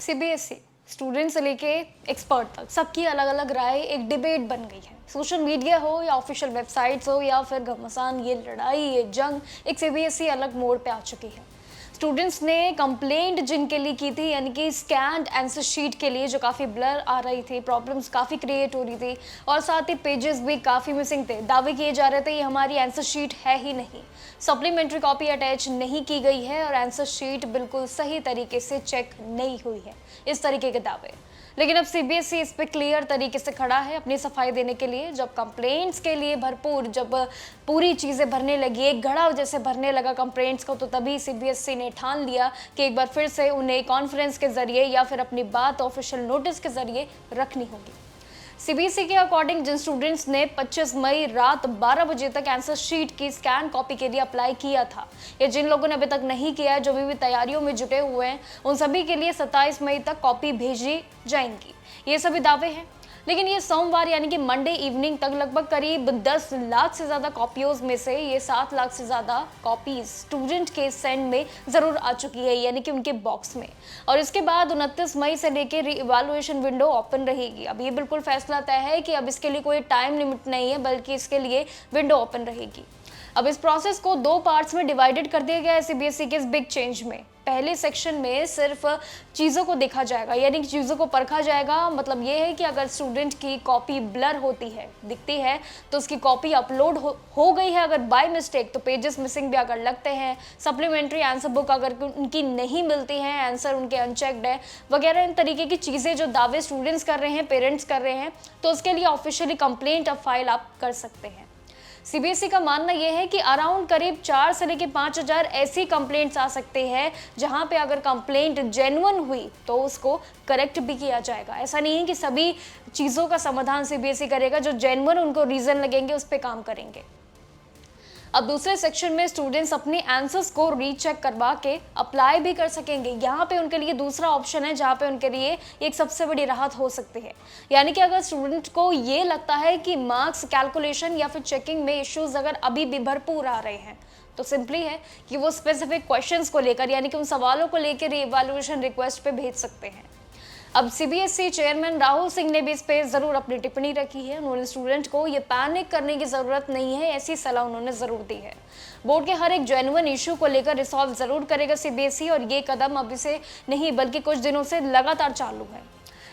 CBSE student से लेके expert तक सबकी अलग अलग राय एक डिबेट बन गई है। सोशल मीडिया हो या ऑफिशियल वेबसाइट्स हो या फिर घमासान, ये लड़ाई, ये जंग एक सीबीएसई अलग मोड़ पे आ चुकी है। स्टूडेंट्स ने कंप्लेंट जिनके लिए की थी, यानी कि स्कैन्ड आंसर शीट के लिए, जो काफ़ी ब्लर आ रही थी, प्रॉब्लम्स काफ़ी क्रिएट हो रही थी और साथ ही पेजेस भी काफ़ी मिसिंग थे। दावे किए जा रहे थे ये हमारी आंसर शीट है ही नहीं, सप्लीमेंट्री कॉपी अटैच नहीं की गई है और आंसर शीट बिल्कुल सही तरीके से चेक नहीं हुई है, इस तरीके के दावे। लेकिन अब सीबीएसई इस पे क्लियर तरीके से खड़ा है अपनी सफाई देने के लिए। जब कंप्लेंट्स के लिए भरपूर, जब पूरी चीज़ें भरने लगी, एक घड़ा जैसे भरने लगा कंप्लेंट्स को, तो तभी सीबीएसई ने ठान लिया कि एक बार फिर से उन्हें कॉन्फ्रेंस के जरिए या फिर अपनी बात ऑफिशियल नोटिस के जरिए रखनी होगी। सीबीएसई के अकॉर्डिंग जिन स्टूडेंट्स ने 25 मई रात 12 बजे तक आंसर शीट की स्कैन कॉपी के लिए अप्लाई किया था, या जिन लोगों ने अभी तक नहीं किया है, जो भी तैयारियों में जुटे हुए हैं, उन सभी के लिए 27 मई तक कॉपी भेजी जाएंगी, ये सभी दावे हैं। लेकिन ये सोमवार यानी कि मंडे इवनिंग तक लगभग करीब 10 लाख से ज़्यादा कॉपियों में से ये 7 लाख से ज़्यादा कॉपीज स्टूडेंट के सेंड में ज़रूर आ चुकी है, यानी कि उनके बॉक्स में। और इसके बाद 29 मई से लेकर रीइवैल्यूएशन विंडो ओपन रहेगी। अब ये बिल्कुल फैसला तय है कि अब इसके लिए कोई टाइम लिमिट नहीं है, बल्कि इसके लिए विंडो ओपन रहेगी। अब इस प्रोसेस को 2 पार्ट्स में डिवाइडेड कर दिया गया है सीबीएसई के इस बिग चेंज में। पहले सेक्शन में सिर्फ चीज़ों को देखा जाएगा, यानी कि चीज़ों को परखा जाएगा। मतलब ये है कि अगर स्टूडेंट की कॉपी ब्लर होती है, दिखती है, तो उसकी कॉपी अपलोड हो गई है। अगर बाय मिस्टेक, तो पेजेस मिसिंग भी अगर लगते हैं, सप्लीमेंट्री आंसर बुक अगर उनकी नहीं मिलती है, आंसर उनके अनचेक्ड है वगैरह, इन तरीके की चीज़ें जो दावे स्टूडेंट्स कर रहे हैं, पेरेंट्स कर रहे हैं, तो उसके लिए ऑफिशियली कंप्लेंट अब फाइल आप कर सकते हैं। सीबीएसई का मानना यह है कि अराउंड करीब 4 से लेकर 5,000 ऐसी कंप्लेंट्स आ सकते हैं जहां पे अगर कंप्लेंट जेन्युइन हुई तो उसको करेक्ट भी किया जाएगा। ऐसा नहीं है कि सभी चीज़ों का समाधान सीबीएसई करेगा, जो जेन्युइन उनको रीज़न लगेंगे उस पर काम करेंगे। अब दूसरे सेक्शन में स्टूडेंट्स अपने आंसर्स को रीचेक करवा के अप्लाई भी कर सकेंगे। यहाँ पे उनके लिए दूसरा ऑप्शन है, जहाँ पे उनके लिए एक सबसे बड़ी राहत हो सकती है। यानी कि अगर स्टूडेंट को ये लगता है कि मार्क्स कैलकुलेशन या फिर चेकिंग में इश्यूज अगर अभी भी भरपूर आ रहे हैं, तो सिंपली है कि वो स्पेसिफिक क्वेश्चंस को लेकर, यानी कि उन सवालों को लेकर रीइवैल्यूएशन रिक्वेस्ट पे भेज सकते हैं। अब सीबीएसई चेयरमैन राहुल सिंह ने भी इस पे जरूर अपनी टिप्पणी रखी है। उन्होंने स्टूडेंट को ये पैनिक करने की जरूरत नहीं है, ऐसी सलाह उन्होंने जरूर दी है। बोर्ड के हर एक जेन्युइन इशू को लेकर रिसॉल्व जरूर करेगा सीबीएसई, और ये कदम अभी से नहीं बल्कि कुछ दिनों से लगातार चालू है।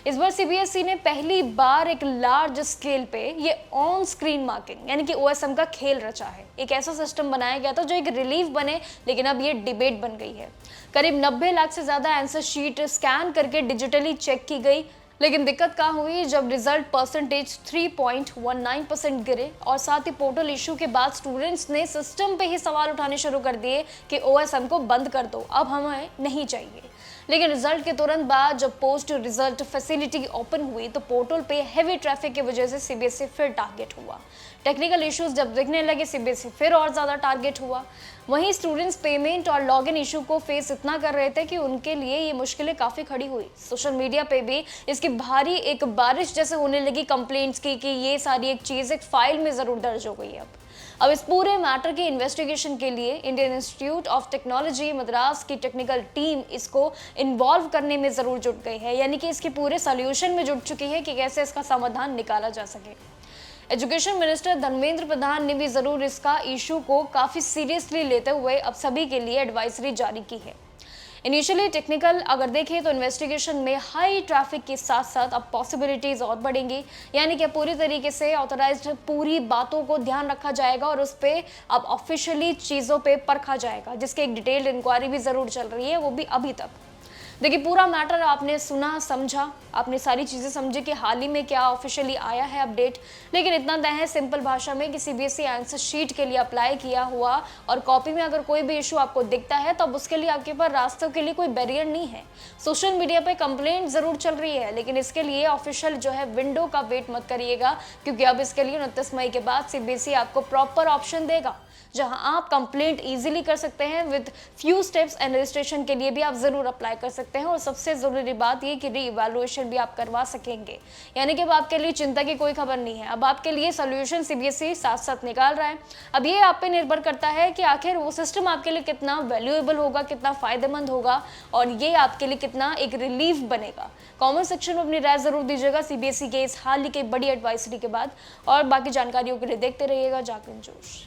इस बार सीबीएसई ने पहली बार एक लार्ज स्केल पे ये ऑन स्क्रीन मार्किंग यानी कि ओएसएम का खेल रचा है। एक ऐसा सिस्टम बनाया गया था जो एक रिलीफ बने, लेकिन अब ये डिबेट बन गई है। करीब 90 लाख से ज्यादा आंसर शीट स्कैन करके डिजिटली चेक की गई, लेकिन दिक्कत कहाँ हुई, जब रिजल्ट परसेंटेज 3.19% गिरे और साथ ही पोर्टल इशू के बाद स्टूडेंट्स ने सिस्टम पे ही सवाल उठाने शुरू कर दिए कि ओएसएम को बंद कर दो, अब हमें नहीं चाहिए। लेकिन रिजल्ट के तुरंत बाद जब पोस्ट रिजल्ट फैसिलिटी ओपन हुई, तो पोर्टल पे हेवी ट्रैफिक की वजह से सीबीएसई फिर टारगेट हुआ। टेक्निकल इश्यूज जब दिखने लगे, सीबीएसई फिर और ज़्यादा टारगेट हुआ। वहीं स्टूडेंट्स पेमेंट और लॉगिन इशू को फेस इतना कर रहे थे कि उनके लिए ये मुश्किलें काफ़ी खड़ी हुई। सोशल मीडिया पे भी इसकी भारी एक बारिश जैसे होने लगी कंप्लेंट्स की कि ये सारी एक चीज़ एक फाइल में ज़रूर दर्ज हो गई है। अब इस पूरे मैटर के इन्वेस्टिगेशन के लिए Indian institute of technology Madras की टेक्निकल टीम इसको इन्वॉल्व करने में ज़रूर जुट गई है, यानी कि इसके पूरे सॉल्यूशन में जुट चुकी है कि कैसे इसका समाधान निकाला जा सके। एजुकेशन मिनिस्टर धर्मेंद्र प्रधान ने भी ज़रूर इसका इशू को काफ़ी सीरियसली लेते हुए अब सभी के लिए एडवाइजरी जारी की है। इनिशियली टेक्निकल अगर देखें तो इन्वेस्टिगेशन में हाई ट्रैफिक के साथ साथ अब पॉसिबिलिटीज और बढ़ेंगी, यानी कि पूरी तरीके से ऑथराइज्ड पूरी बातों को ध्यान रखा जाएगा और उस पर अब ऑफिशियली चीज़ों पे परखा जाएगा, जिसकी एक डिटेल्ड इंक्वायरी भी ज़रूर चल रही है, वो भी अभी तक। देखिए, पूरा मैटर आपने सुना, समझा, आपने सारी चीज़ें समझी कि हाल ही में क्या ऑफिशियली आया है अपडेट। लेकिन इतना तय है सिंपल भाषा में कि सीबीएसई आंसर शीट के लिए अप्लाई किया हुआ और कॉपी में अगर कोई भी इशू आपको दिखता है, तब उसके लिए आपके पास रास्तों के लिए कोई बैरियर नहीं है। सोशल मीडिया पे कंप्लेंट ज़रूर चल रही है, लेकिन इसके लिए ऑफिशियल जो है विंडो का वेट मत करिएगा, क्योंकि अब इसके लिए 29 मई के बाद सीबीएसई आपको प्रॉपर ऑप्शन देगा जहां आप कंप्लेंट इजीली कर सकते हैं with few steps, and registration के लिए भी आप जरूर अप्लाई कर सकते हैं। और सबसे जरूरी बात ये कि रीइवैल्यूएशन भी आप करवा सकेंगे, यानी कि अब आपके लिए चिंता की कोई खबर नहीं है। अब आपके लिए सोल्यूशन सीबीएसई साथ साथ निकाल रहा है। अब ये आप पे निर्भर करता है कि आखिर वो सिस्टम आपके लिए कितना वैल्यूएबल होगा, कितना फायदेमंद होगा, और ये आपके लिए कितना एक रिलीफ बनेगा। कमेंट सेक्शन में अपनी राय जरूर दीजिएगा सीबीएसई के इस हाल ही के बड़ी एडवाइजरी के बाद। और बाकी जानकारियों के लिए देखते रहिएगा जागरण जोश।